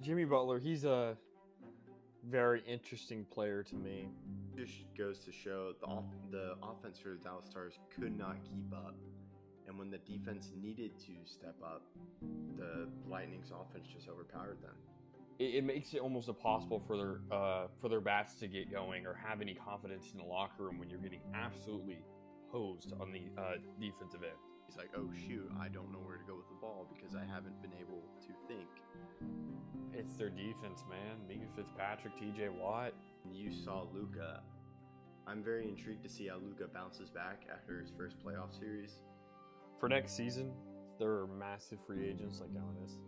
Jimmy Butler, he's a very interesting player to me. Just goes to show the offense for the Dallas Stars could not keep up. And when the defense needed to step up, the Lightning's offense just overpowered them. It makes it almost impossible for their bats to get going or have any confidence in the locker room when you're getting absolutely hosed on the defensive end. He's like, oh shoot, I don't know where to go with the ball because I haven't been able to think. It's their defense, man. Minka Fitzpatrick, TJ Watt. You saw Luka. I'm very intrigued to see how Luka bounces back after his first playoff series. For next season, there are massive free agents like Giannis.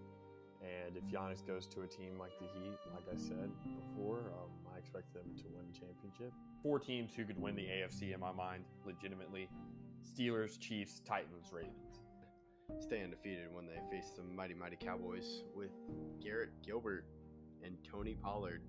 And if Giannis goes to a team like the Heat, like I said before, I expect them to win the championship. 4 teams who could win the AFC in my mind, legitimately. Steelers, Chiefs, Titans, Ravens. Stay undefeated when they face the mighty Cowboys with Garrett Gilbert and Tony Pollard.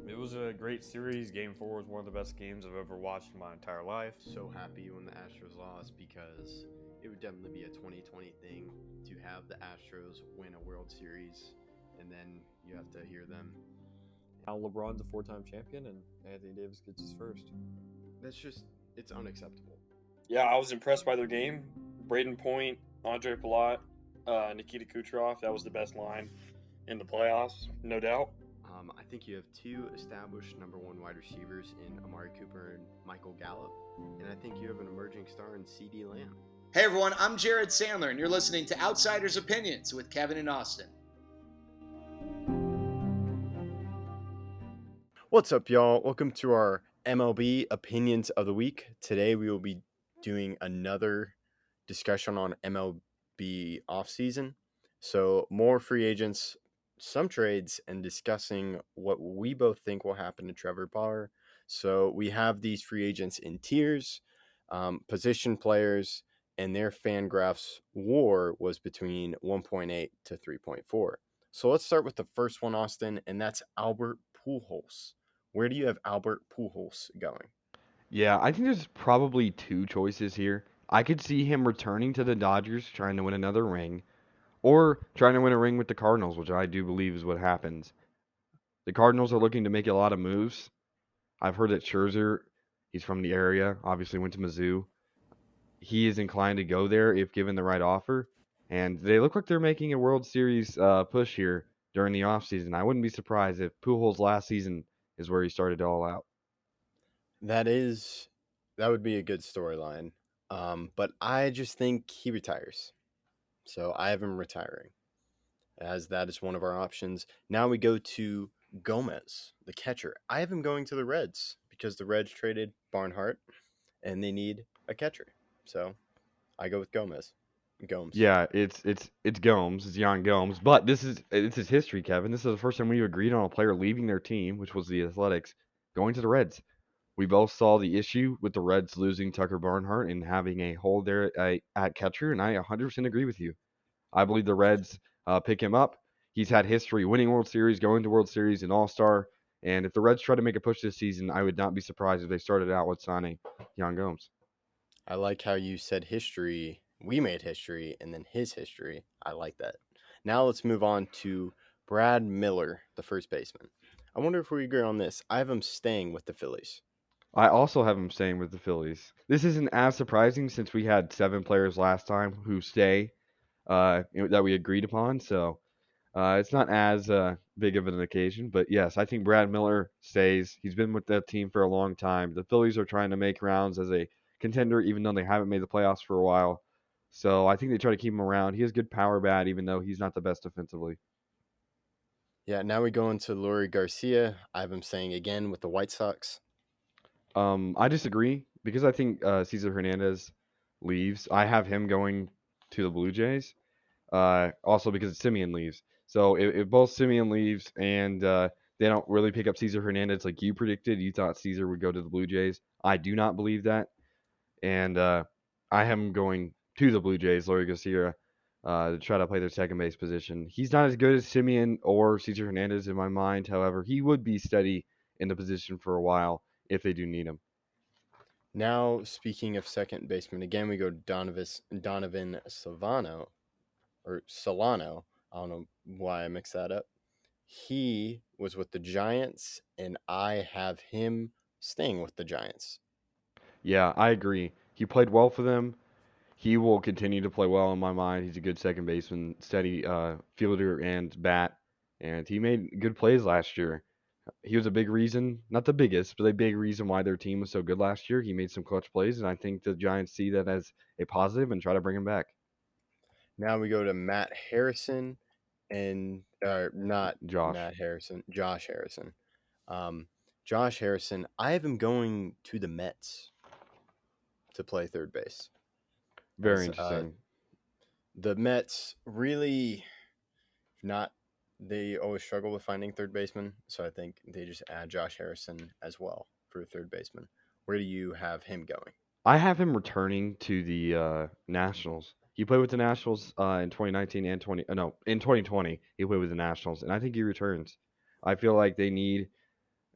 It was a great series. Game 4 was one of the best games I've ever watched in my entire life. So happy when the Astros lost because it would definitely be a 2020 thing to have the Astros win a World Series and then you have to hear them. Now LeBron's a 4-time champion and Anthony Davis gets his first. It's unacceptable. Yeah, I was impressed by their game. Braden Point, Andre Palat, Nikita Kucherov, that was the best line in the playoffs, no doubt. I think you have 2 established number 1 wide receivers in Amari Cooper and Michael Gallup, and I think you have an emerging star in C.D. Lamb. Hey everyone, I'm Jared Sandler, and you're listening to Outsiders Opinions with Kevin and Austin. What's up, y'all? Welcome to our MLB Opinions of the Week. Today we will be doing another discussion on MLB offseason. So more free agents, some trades, and discussing what we both think will happen to Trevor Bauer. So we have these free agents in tiers, position players, and their FanGraphs war was between 1.8 to 3.4. So let's start with the first one, Austin, and that's Albert Pujols. Where do you have Albert Pujols going? Yeah, I think there's probably 2 choices here. I could see him returning to the Dodgers, trying to win another ring, or trying to win a ring with the Cardinals, which I do believe is what happens. The Cardinals are looking to make a lot of moves. I've heard that Scherzer, he's from the area, obviously went to Mizzou. He is inclined to go there if given the right offer, and they look like they're making a World Series push here during the offseason. I wouldn't be surprised if Pujols' last season is where he started it all out. That would be a good storyline. But I just think he retires. So I have him retiring, as that is one of our options. Now we go to Gomez, the catcher. I have him going to the Reds because the Reds traded Barnhart, and they need a catcher. So I go with Gomez. Gomes. Yeah, it's Gomes, it's Jan Gomes, but this is history, Kevin. This is the first time we agreed on a player leaving their team, which was the Athletics, going to the Reds. We both saw the issue with the Reds losing Tucker Barnhart and having a hole there at catcher, and I 100% agree with you. I believe the Reds pick him up. He's had history winning World Series, going to World Series, an All-Star, and if the Reds try to make a push this season, I would not be surprised if they started out with signing Jan Gomes. I like how you said history. We made history, and then his history. I like that. Now let's move on to Brad Miller, the first baseman. I wonder if we agree on this. I have him staying with the Phillies. I also have him staying with the Phillies. This isn't as surprising since we had 7 players last time who stay that we agreed upon, so it's not as big of an occasion. But yes, I think Brad Miller stays. He's been with that team for a long time. The Phillies are trying to make rounds as a contender, even though they haven't made the playoffs for a while. So I think they try to keep him around. He has good power bat, even though he's not the best defensively. Yeah, now we go into Leury Garcia. I have him staying again with the White Sox. I disagree because I think Cesar Hernandez leaves. I have him going to the Blue Jays. Also because Simeon leaves. So if both Simeon leaves and they don't really pick up Cesar Hernandez like you predicted, you thought Cesar would go to the Blue Jays. I do not believe that. And I have him going to the Blue Jays, Leury Garcia, to try to play their second base position. He's not as good as Simeon or Cesar Hernandez in my mind. However, he would be steady in the position for a while if they do need him. Now, speaking of second baseman, again, we go Donovan Solano. I don't know why I mixed that up. He was with the Giants, and I have him staying with the Giants. Yeah, I agree. He played well for them. He will continue to play well in my mind. He's a good second baseman, steady fielder and bat, and he made good plays last year. He was a big reason, not the biggest, but a big reason why their team was so good last year. He made some clutch plays, and I think the Giants see that as a positive and try to bring him back. Now we go to Matt Harrison and not Josh. Matt Harrison, Josh Harrison. Josh Harrison, I have him going to the Mets to play third base. Very As, interesting. The Mets really not. They always struggle with finding third baseman, so I think they just add Josh Harrison as well for third baseman. Where do you have him going? I have him returning to the Nationals. He played with the Nationals in 2019 and in 2020 he played with the Nationals, and I think he returns. I feel like they need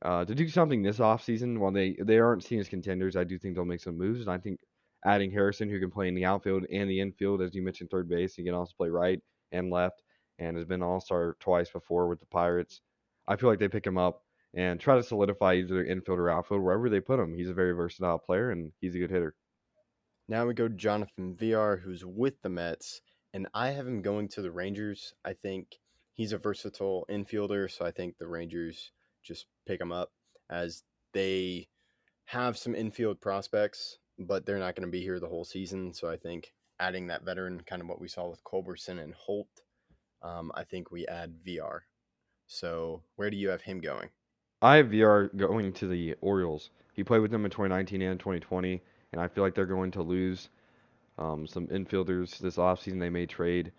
to do something this offseason. While they aren't seen as contenders, I do think they'll make some moves, and I think adding Harrison, who can play in the outfield and the infield, as you mentioned, third base, he can also play right and left, and has been All-Star twice before with the Pirates. I feel like they pick him up and try to solidify either infield or outfield wherever they put him. He's a very versatile player, and he's a good hitter. Now we go to Jonathan VR, who's with the Mets, and I have him going to the Rangers. I think he's a versatile infielder, so I think the Rangers just pick him up as they have some infield prospects, but they're not going to be here the whole season. So I think adding that veteran, kind of what we saw with Culberson and Holt, I think we add VR. So where do you have him going? I have VR going to the Orioles. He played with them in 2019 and 2020, and I feel like they're going to lose some infielders this offseason. They may trade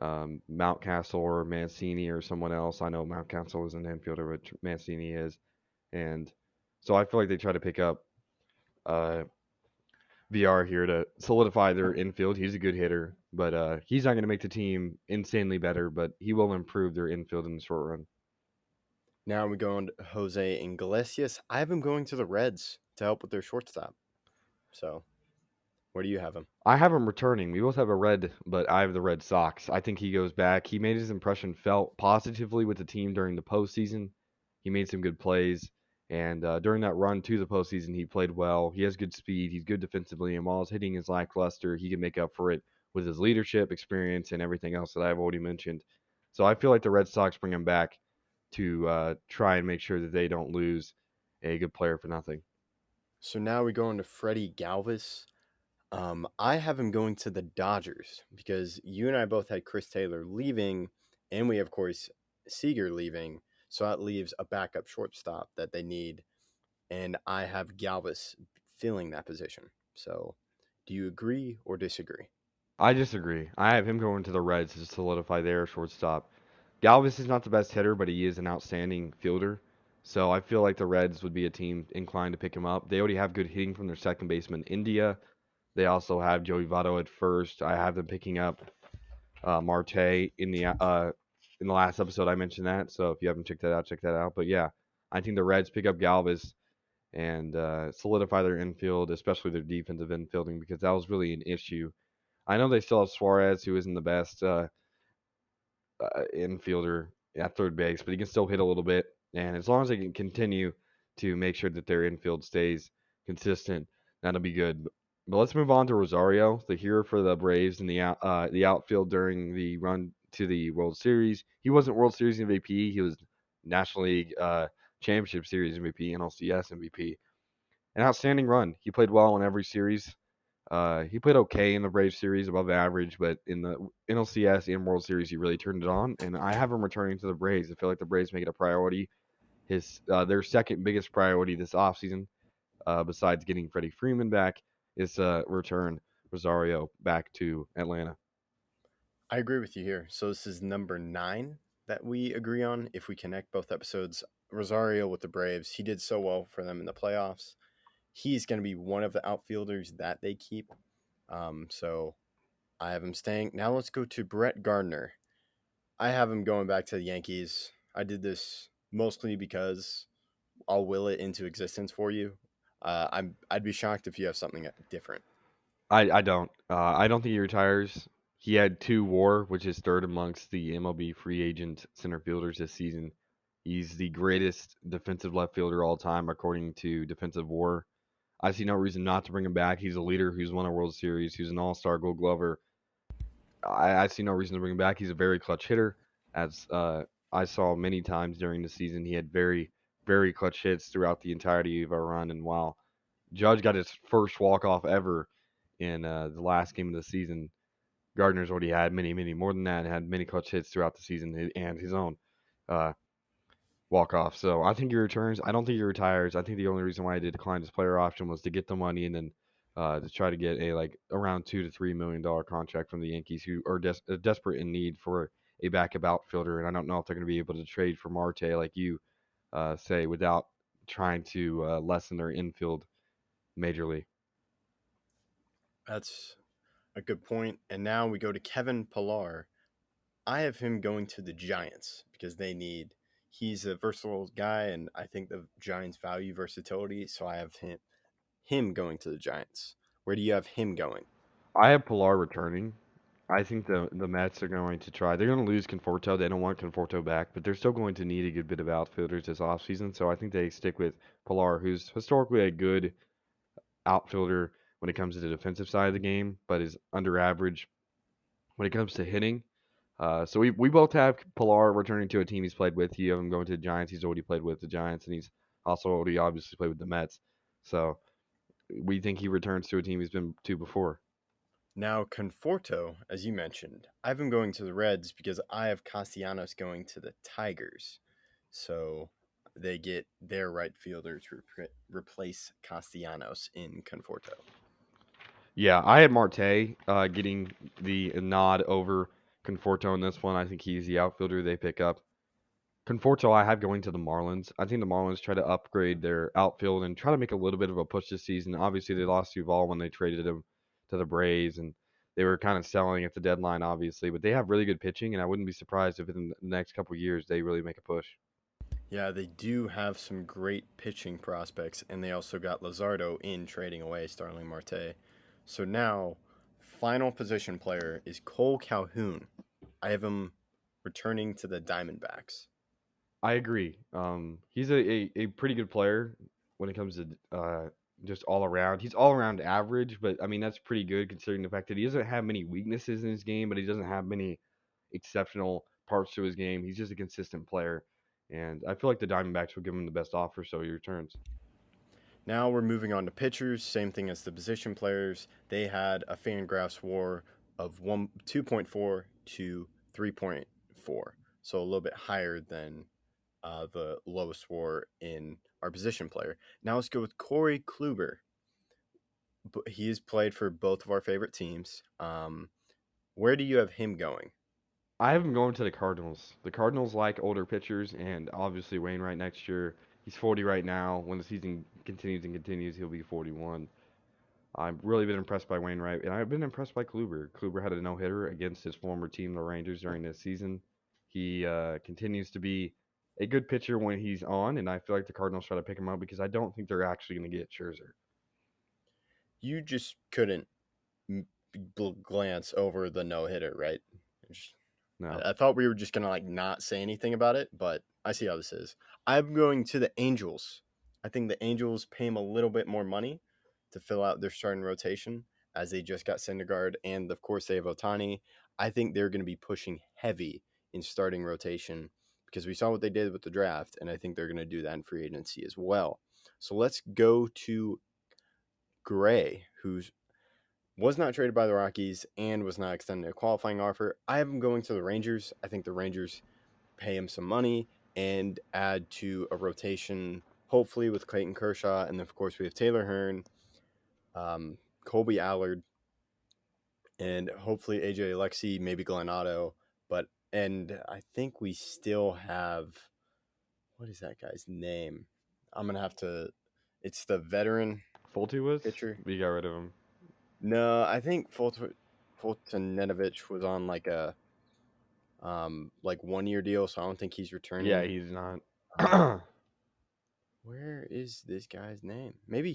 Mountcastle or Mancini or someone else. I know Mountcastle is an infielder, but Mancini is. And so I feel like they try to pick up uh, VR here to solidify their infield. He's a good hitter, but he's not going to make the team insanely better, but he will improve their infield in the short run. Now we go on to Jose Iglesias. I have him going to the Reds to help with their shortstop. So where do you have him? I have him returning. We both have a red, but I have the Red Sox. I think he goes back. He made his impression felt positively with the team during the postseason. He made some good plays, and during that run to the postseason, he played well. He has good speed. He's good defensively, and while his hitting is lackluster, he can make up for it with his leadership, experience, and everything else that I've already mentioned. So I feel like the Red Sox bring him back to try and make sure that they don't lose a good player for nothing. So now we go on to Freddie Galvis. I have him going to the Dodgers because you and I both had Chris Taylor leaving, and we have, of course, Seager leaving. So that leaves a backup shortstop that they need, and I have Galvis filling that position. So, do you agree or disagree? I disagree. I have him going to the Reds to solidify their shortstop. Galvis is not the best hitter, but he is an outstanding fielder. So I feel like the Reds would be a team inclined to pick him up. They already have good hitting from their second baseman, India. They also have Joey Votto at first. I have them picking up Marte in the last episode. I mentioned that. So if you haven't checked that out, check that out. But yeah, I think the Reds pick up Galvis and solidify their infield, especially their defensive infielding, because that was really an issue. I know they still have Suarez, who isn't the best infielder at third base, but he can still hit a little bit. And as long as they can continue to make sure that their infield stays consistent, that'll be good. But let's move on to Rosario, the hero for the Braves in the outfield during the run to the World Series. He wasn't World Series MVP. He was National League Championship Series MVP, NLCS MVP. An outstanding run. He played well in every series. He played okay in the Braves series, above average, but in the NLCS and World Series, he really turned it on. And I have him returning to the Braves. I feel like the Braves make it a priority. Their second biggest priority this offseason, besides getting Freddie Freeman back, is return Rosario back to Atlanta. I agree with you here. So this is number 9 that we agree on. If we connect both episodes, Rosario with the Braves, he did so well for them in the playoffs. He's going to be one of the outfielders that they keep. So I have him staying. Now let's go to Brett Gardner. I have him going back to the Yankees. I did this mostly because I'll will it into existence for you. I'd be shocked if you have something different. I don't. I don't think he retires. He had 2 WAR, which is third amongst the MLB free agent center fielders this season. He's the greatest defensive left fielder all time, according to Defensive WAR. I see no reason not to bring him back. He's a leader who's won a World Series, who's an All-Star Gold Glover. I see no reason to bring him back. He's a very clutch hitter, as I saw many times during the season. He had very, very clutch hits throughout the entirety of our run. And while Judge got his first walk-off ever in the last game of the season, Gardner's already had many, many more than that, and had many clutch hits throughout the season and his own uh, walk off. So I think he returns. I don't think he retires. I think the only reason why I did decline his player option was to get the money and then to try to get a like around $2 to $3 million contract from the Yankees, who are desperate in need for a backup outfielder. And I don't know if they're going to be able to trade for Marte like you say without trying to lessen their infield majorly. That's a good point. And now we go to Kevin Pillar. I have him going to the Giants because he's a versatile guy, and I think the Giants value versatility, so I have him going to the Giants. Where do you have him going? I have Pilar returning. I think the Mets are going to try. They're going to lose Conforto. They don't want Conforto back, but they're still going to need a good bit of outfielders this offseason. So I think they stick with Pilar, who's historically a good outfielder when it comes to the defensive side of the game, but is under average when it comes to hitting. So we both have Pilar returning to a team he's played with. You have him going to the Giants. He's already played with the Giants, and he's also already obviously played with the Mets. So we think he returns to a team he's been to before. Now, Conforto, as you mentioned, I have him going to the Reds because I have Castellanos going to the Tigers. So they get their right fielder to replace Castellanos in Conforto. Yeah, I had Marte getting the nod over Conforto in this one. I think he's the outfielder they pick up. Conforto, I have going to the Marlins. I think the Marlins try to upgrade their outfield and try to make a little bit of a push this season. Obviously, they lost Duval when they traded him to the Braves, and they were kind of selling at the deadline, obviously. But they have really good pitching, and I wouldn't be surprised if in the next couple of years they really make a push. Yeah, they do have some great pitching prospects, and they also got Lazardo in trading away Starling Marte. So now, final position player is Cole Calhoun. I have him returning to the Diamondbacks. I agree. He's a pretty good player when it comes to just all around. He's all around average, but I mean that's pretty good considering the fact that he doesn't have many weaknesses in his game, but he doesn't have many exceptional parts to his game. He's just a consistent player, and I feel like the Diamondbacks will give him the best offer, so he returns. Now we're moving on to pitchers. Same thing as the position players. They had a Fangraphs WAR of 2.4 to 3.4, so a little bit higher than the lowest WAR in our position player. Now let's go with Corey Kluber. He has played for both of our favorite teams. Where do you have him going? I have him going to the Cardinals. The Cardinals like older pitchers, and obviously Wainwright next year. He's 40 right now. When the season continues and continues, he'll be 41. I've really been impressed by Wainwright, and I've been impressed by Kluber. Kluber had a no-hitter against his former team, the Rangers, during this season. He continues to be a good pitcher when he's on, and I feel like the Cardinals try to pick him up because I don't think they're actually going to get Scherzer. You just couldn't glance over the no-hitter, right? No. I thought we were just gonna not say anything about it, but I see how this is. I'm going to the Angels. I think the Angels pay him a little bit more money to fill out their starting rotation, as they just got Syndergaard, and of course they have Ohtani. I think they're going to be pushing heavy in starting rotation because we saw what they did with the draft, and I think they're going to do that in free agency as well. So let's go to Gray, who's was not traded by the Rockies and was not extended a qualifying offer. I have him going to the Rangers. I think the Rangers pay him some money and add to a rotation, hopefully with Clayton Kershaw. And of course, we have Taylor Hearn, Colby Allard, and hopefully AJ Alexi, maybe Glenn Otto. And I think we still have, what is that guy's name? I'm going to have to, it's the veteran Fulte was? pitcher. We got rid of him. No, I think Fulton-Netovich was on like a 1-year deal, so I don't think he's returning. Yeah, he's not. Where is this guy's name? Maybe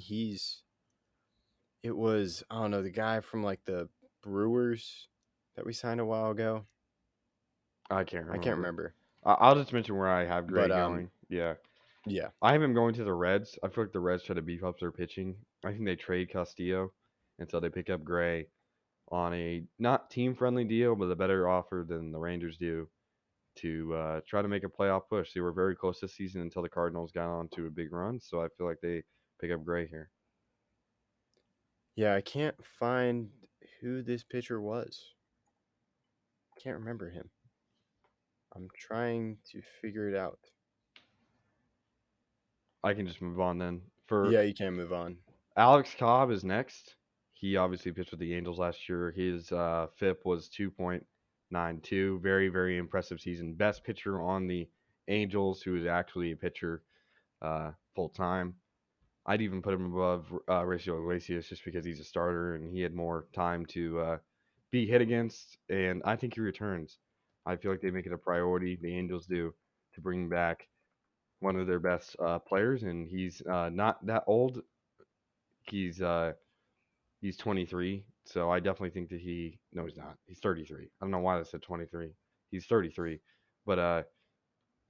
it was, I don't know, the guy from like the Brewers that that we signed a while ago? I can't remember. I can't remember. I'll just mention where I have Gray But going. Yeah. yeah. I have him going to the Reds. I feel like the Reds try to beef up their pitching. I think they trade Castillo, and so they pick up Gray on a not team-friendly deal, but a better offer than the Rangers do to try to make a playoff push. They were very close this season until the Cardinals got on to a big run, so I feel like they pick up Gray here. Yeah, I can't find who this pitcher was. Can't remember him. I'm trying to figure it out. I can just move on then. For Yeah, you can move on. Alex Cobb is next. He obviously pitched with the Angels last year. His FIP was 2.92. Very, very impressive season. Best pitcher on the Angels, who is actually a pitcher full time. I'd even put him above Horacio Iglesias just because he's a starter and he had more time to be hit against. And I think he returns. I feel like they make it a priority, the Angels do, to bring back one of their best players. And he's not that old. He's 23, so I definitely think that no, he's not. He's 33. I don't know why I said 23. He's 33, but oh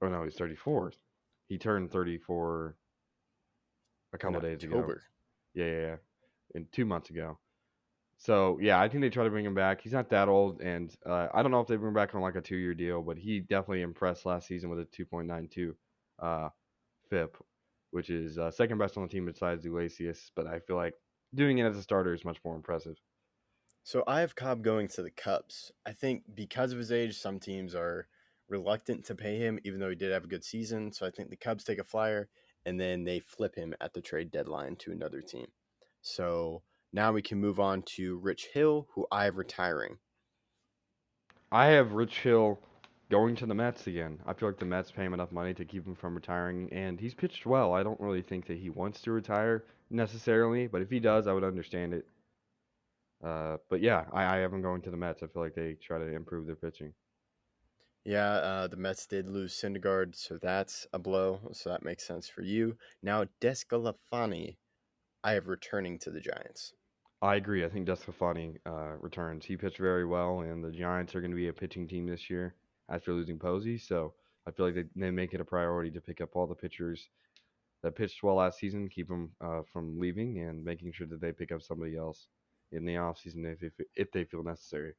no, he's 34. He turned 34 a couple days ago. October. Yeah, and 2 months ago. So yeah, I think they try to bring him back. He's not that old, and I don't know if they bring him back on like a 2-year deal, but he definitely impressed last season with a 2.92 FIP, which is second best on the team besides Iglesias. But I feel like doing it as a starter is much more impressive. So I have Cobb going to the Cubs. I think because of his age, some teams are reluctant to pay him, even though he did have a good season. So I think the Cubs take a flyer, and then they flip him at the trade deadline to another team. So now we can move on to Rich Hill, who I have retiring. I have Rich Hill going to the Mets again. I feel like the Mets pay him enough money to keep him from retiring, and he's pitched well. I don't really think that he wants to retire necessarily, but if he does, I would understand it. But yeah, I have him going to the Mets. I feel like they try to improve their pitching. Yeah, the Mets did lose Syndergaard, so that's a blow. So that makes sense for you. Now, Descalafani, I have returning to the Giants. I agree. I think Desclafani returns. He pitched very well, and the Giants are going to be a pitching team this year after losing Posey. So I feel like they make it a priority to pick up all the pitchers that pitched well last season, keep them from leaving, and making sure that they pick up somebody else in the offseason if they feel necessary.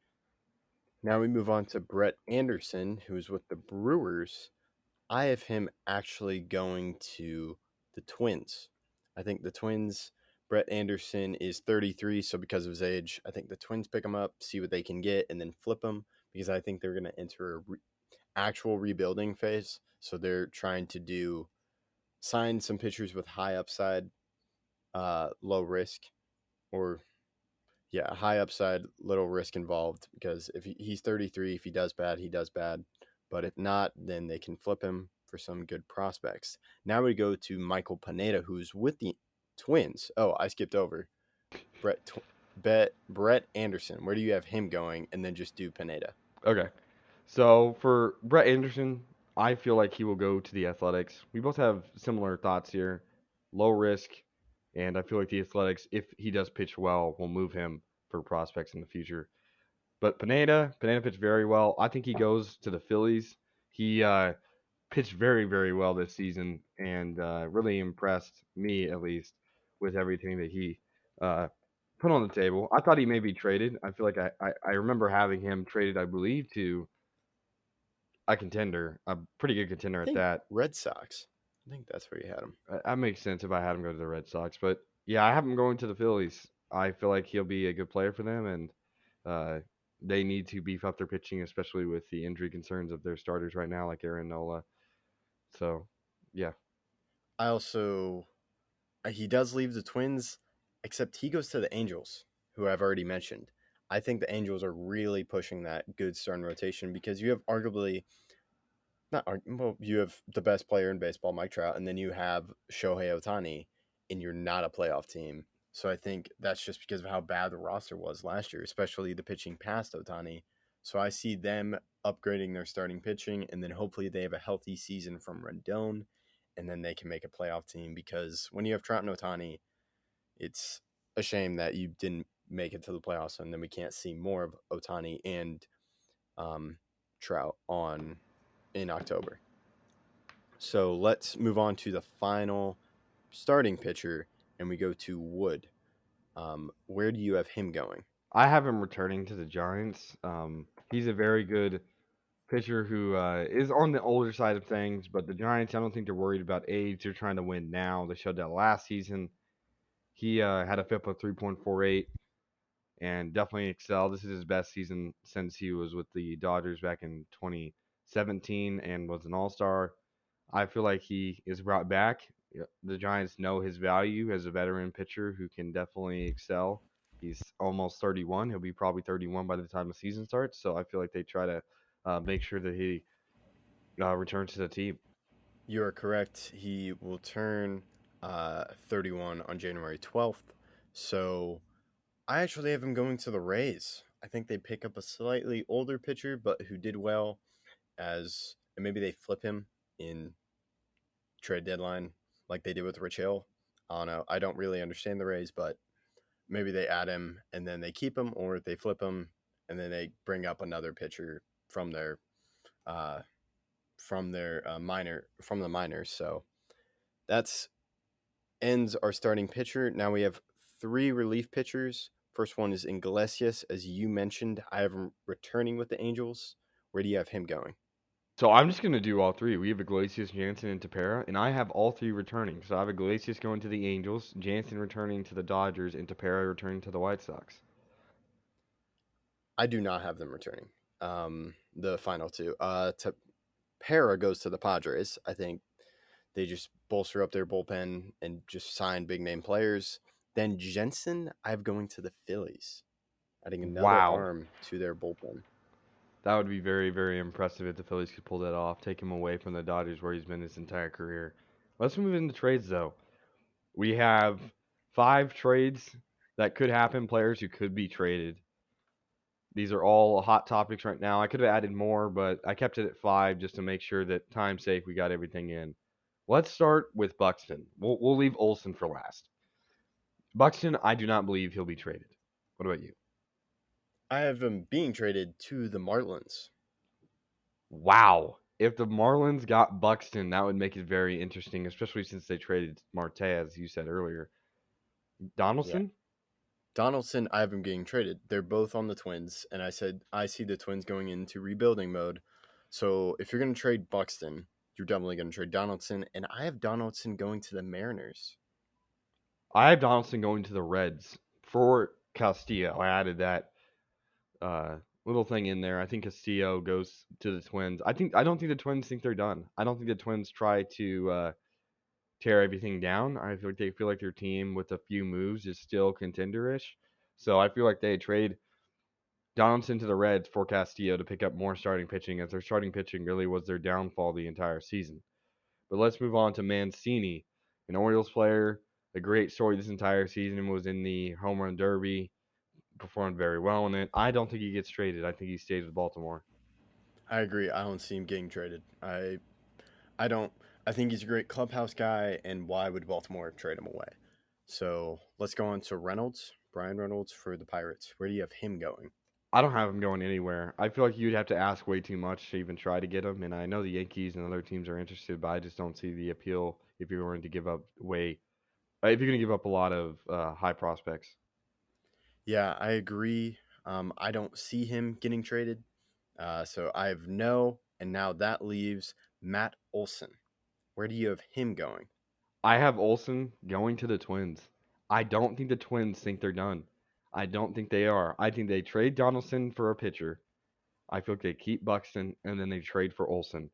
Now we move on to Brett Anderson, who's with the Brewers. I have him actually going to the Twins. I think the Twins, Brett Anderson is 33, so because of his age, I think the Twins pick him up, see what they can get, and then flip him because I think they're going to enter a actual rebuilding phase. So they're trying to sign some pitchers with high upside, low risk, or high upside, little risk involved. Because if he's 33, if he does bad, he does bad. But if not, then they can flip him for some good prospects. Now we go to Michael Pineda, who's with the Twins. Oh, I skipped over Brett Anderson. Where do you have him going? And then just do Pineda. Okay. So for Brett Anderson, I feel like he will go to the Athletics. We both have similar thoughts here. Low risk, and I feel like the Athletics, if he does pitch well, will move him for prospects in the future. But Pineda pitched very well. I think he goes to the Phillies. He pitched very, very well this season and really impressed me, at least, with everything that he put on the table. I thought he may be traded. I feel like I remember having him traded, I believe, to a contender, a pretty good contender at that. Red Sox. I think that's where you had him. That makes sense if I had him go to the Red Sox. But yeah, I have him going to the Phillies. I feel like he'll be a good player for them, and they need to beef up their pitching, especially with the injury concerns of their starters right now, like Aaron Nola. So, yeah. I also, he does leave the Twins, except he goes to the Angels, who I've already mentioned. I think the Angels are really pushing that good starting rotation because you have arguably, you have the best player in baseball, Mike Trout, and then you have Shohei Ohtani, and you're not a playoff team. So I think that's just because of how bad the roster was last year, especially the pitching past Ohtani. So I see them upgrading their starting pitching, and then hopefully they have a healthy season from Rendon, and then they can make a playoff team because when you have Trout and Ohtani, it's a shame that you didn't make it to the playoffs, and then we can't see more of Otani and Trout in October. So let's move on to the final starting pitcher, and we go to Wood. Where do you have him going? I have him returning to the Giants. He's a very good pitcher who is on the older side of things, but the Giants, I don't think they're worried about age. They're trying to win now. They showed that last season. He had a FIP of 3.48 and definitely excelled. This is his best season since he was with the Dodgers back in 2017 and was an All-Star. I feel like he is brought back. The Giants know his value as a veteran pitcher who can definitely excel. He's almost 31. He'll be probably 31 by the time the season starts. So I feel like they try to make sure that he returns to the team. You are correct. He will turn 31 on January 12th. So I actually have him going to the Rays. I think they pick up a slightly older pitcher, but who did well and maybe they flip him in trade deadline like they did with Rich Hill. I don't know. I don't really understand the Rays, but maybe they add him and then they keep him, or they flip him and then they bring up another pitcher from the minors. So that's ends our starting pitcher. Now we have 3 relief pitchers. First one is Iglesias, as you mentioned. I have him returning with the Angels. Where do you have him going? So I'm just going to do all 3. We have Iglesias, Jansen, and Tepera, and I have all 3 returning. So I have Iglesias going to the Angels, Jansen returning to the Dodgers, and Tepera returning to the White Sox. I do not have them returning. The final 2. Tepera goes to the Padres. I think they just bolster up their bullpen and just sign big name players. Then Jensen, I have going to the Phillies, adding another arm to their bullpen. That would be very, very impressive if the Phillies could pull that off, take him away from the Dodgers where he's been his entire career. Let's move into trades, though. We have 5 trades that could happen, players who could be traded. These are all hot topics right now. I could have added more, but I kept it at 5 just to make sure that time's sake we got everything in. Let's start with Buxton. We'll leave Olsen for last. Buxton, I do not believe he'll be traded. What about you? I have him being traded to the Marlins. Wow. If the Marlins got Buxton, that would make it very interesting, especially since they traded Marte, as you said earlier. Donaldson? Yeah. Donaldson, I have him getting traded. They're both on the Twins, and I said I see the Twins going into rebuilding mode. So if you're going to trade Buxton, you're definitely going to trade Donaldson, and I have Donaldson going to the Mariners. I have Donaldson going to the Reds for Castillo. I added that little thing in there. I think Castillo goes to the Twins. I don't think the Twins think they're done. I don't think the Twins try to tear everything down. I feel like they feel like their team with a few moves is still contenderish. So I feel like they trade Donaldson to the Reds for Castillo to pick up more starting pitching, as their starting pitching really was their downfall the entire season. But let's move on to Mancini, an Orioles player. A great story this entire season, was in the home run derby, performed very well in it. I don't think he gets traded. I think he stays with Baltimore. I agree. I don't see him getting traded. I don't. I think he's a great clubhouse guy, and why would Baltimore trade him away? So let's go on to Reynolds, Brian Reynolds for the Pirates. Where do you have him going? I don't have him going anywhere. I feel like you'd have to ask way too much to even try to get him. And I know the Yankees and other teams are interested, but I just don't see the appeal if you're going to give up if you're going to give up a lot of high prospects. Yeah, I agree. I don't see him getting traded. So I have no, and now that leaves Matt Olson. Where do you have him going? I have Olsen going to the Twins. I don't think the Twins think they're done. I don't think they are. I think they trade Donaldson for a pitcher. I feel like they keep Buxton and then they trade for Olsen.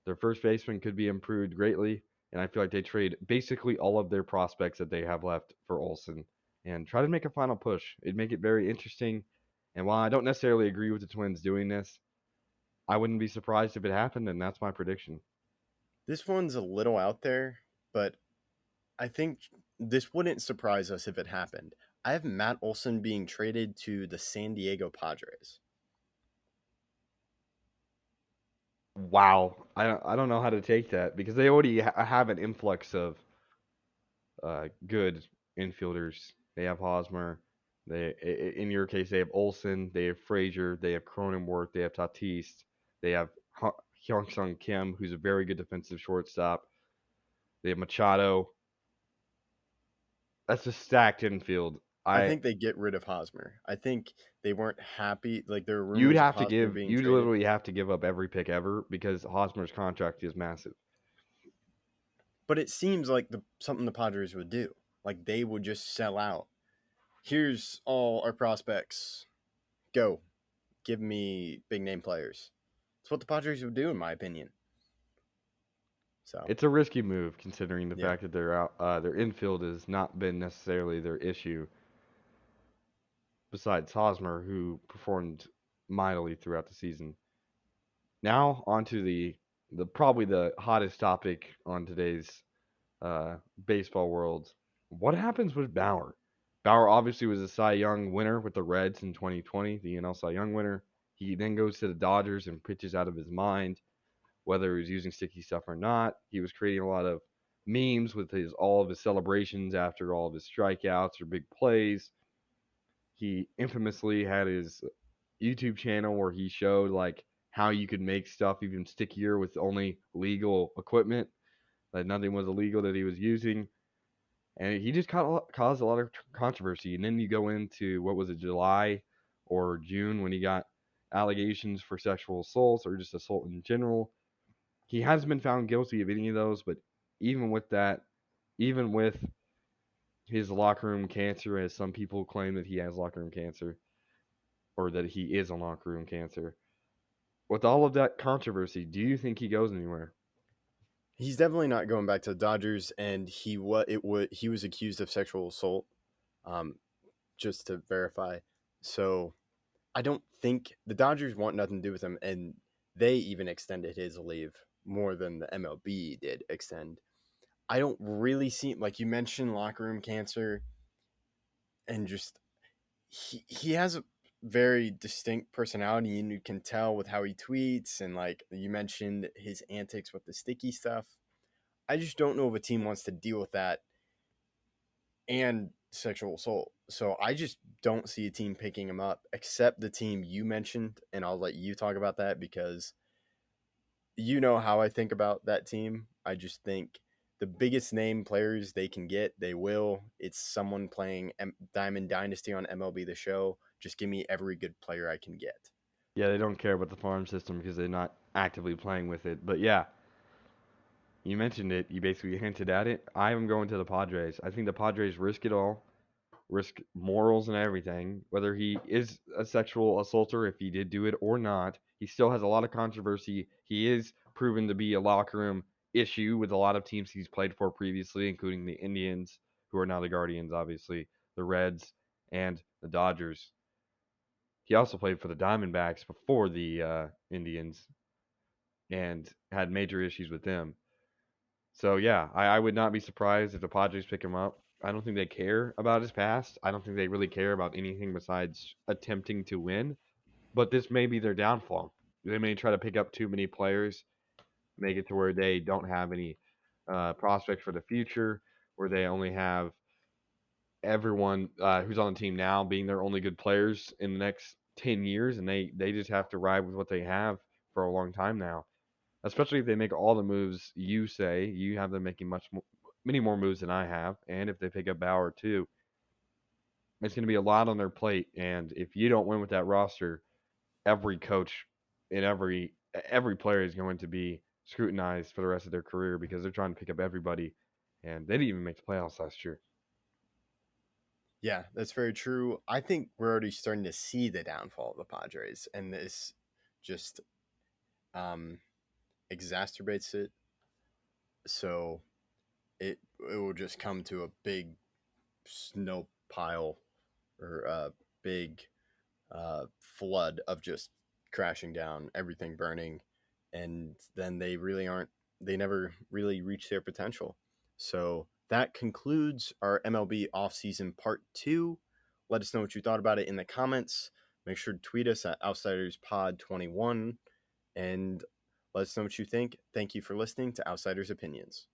Their first baseman could be improved greatly, and I feel like they trade basically all of their prospects that they have left for Olsen and try to make a final push. It'd make it very interesting. And while I don't necessarily agree with the Twins doing this, I wouldn't be surprised if it happened, and that's my prediction. This one's a little out there, but I think this wouldn't surprise us if it happened. I have Matt Olson being traded to the San Diego Padres. Wow, I don't know how to take that because they already have an influx of good infielders. They have Hosmer, In your case, they have Olsen, they have Frazier, they have Cronenworth, they have Tatis, they have Hyung-Sung Kim, who's a very good defensive shortstop. They have Machado. That's a stacked infield. I think they get rid of Hosmer. I think they weren't happy. Like, there were You'd rumors of have to Hosmer being you traded. literally have to give up every pick ever because Hosmer's contract is massive. But it seems like something the Padres would do. Like, they would just sell out. Here's all our prospects. Go. Give me big name players. It's what the Padres would do, in my opinion. So It's a risky move considering the Yeah. fact that their infield has not been necessarily their issue. Besides Hosmer, who performed mightily throughout the season. Now onto the probably the hottest topic on today's baseball world. What happens with Bauer? Bauer obviously was a Cy Young winner with the Reds in 2020, the NL Cy Young winner. He then goes to the Dodgers and pitches out of his mind, whether he was using sticky stuff or not. He was creating a lot of memes with all of his celebrations after all of his strikeouts or big plays. He infamously had his YouTube channel where he showed like how you could make stuff even stickier with only legal equipment. That nothing was illegal that he was using, and he just caused a lot of controversy. And then you go into what was it, July or June, when he got allegations for sexual assault or just assault in general. He hasn't been found guilty of any of those, but even with that, even with his locker room cancer, as some people claim that he has locker room cancer, or that he is a locker room cancer. With all of that controversy, do you think he goes anywhere? he's definitely not going back to the Dodgers, and he was accused of sexual assault. Just to verify. So I don't think the Dodgers want nothing to do with him, and they even extended his leave more than the MLB did extend. I don't really see, like you mentioned, locker room cancer, and just he has a very distinct personality, and you can tell with how he tweets, and like you mentioned, his antics with the sticky stuff. I just don't know if a team wants to deal with that and sexual assault. So I just don't see a team picking him up, except the team you mentioned, and I'll let you talk about that because you know how I think about that team. I just think the biggest name players they can get, they will. It's someone playing Diamond Dynasty on MLB The Show. Just give me every good player I can get. Yeah, they don't care about the farm system because they're not actively playing with it. But yeah, you mentioned it. You basically hinted at it. I am going to the Padres. I think the Padres risk it all, risk morals and everything. Whether he is a sexual assaulter, if he did do it or not, he still has a lot of controversy. He is proven to be a locker room issue with a lot of teams he's played for previously, including the Indians, who are now the Guardians, obviously, the Reds, and the Dodgers. He also played for the Diamondbacks before the Indians and had major issues with them. So yeah, I would not be surprised if the Padres pick him up. I don't think they care about his past. I don't think they really care about anything besides attempting to win. But this may be their downfall. They may try to pick up too many players, make it to where they don't have any prospects for the future, where they only have everyone who's on the team now being their only good players in the next 10 years, and they just have to ride with what they have for a long time now. Especially if they make all the moves you say, you have them making many more moves than I have, and if they pick up Bauer too, it's going to be a lot on their plate. And if you don't win with that roster, every coach and every player is going to be scrutinized for the rest of their career because they're trying to pick up everybody, and they didn't even make the playoffs last year. Yeah, that's very true. I think we're already starting to see the downfall of the Padres, and this just um, exacerbates it. So it will just come to a big snow pile or a big flood of just crashing down, everything burning, and then they never really reach their potential. So that concludes our MLB offseason part 2. Let us know what you thought about it in the comments. Make sure to tweet us at OutsidersPod21 and let us know what you think. Thank you for listening to Outsiders Opinions.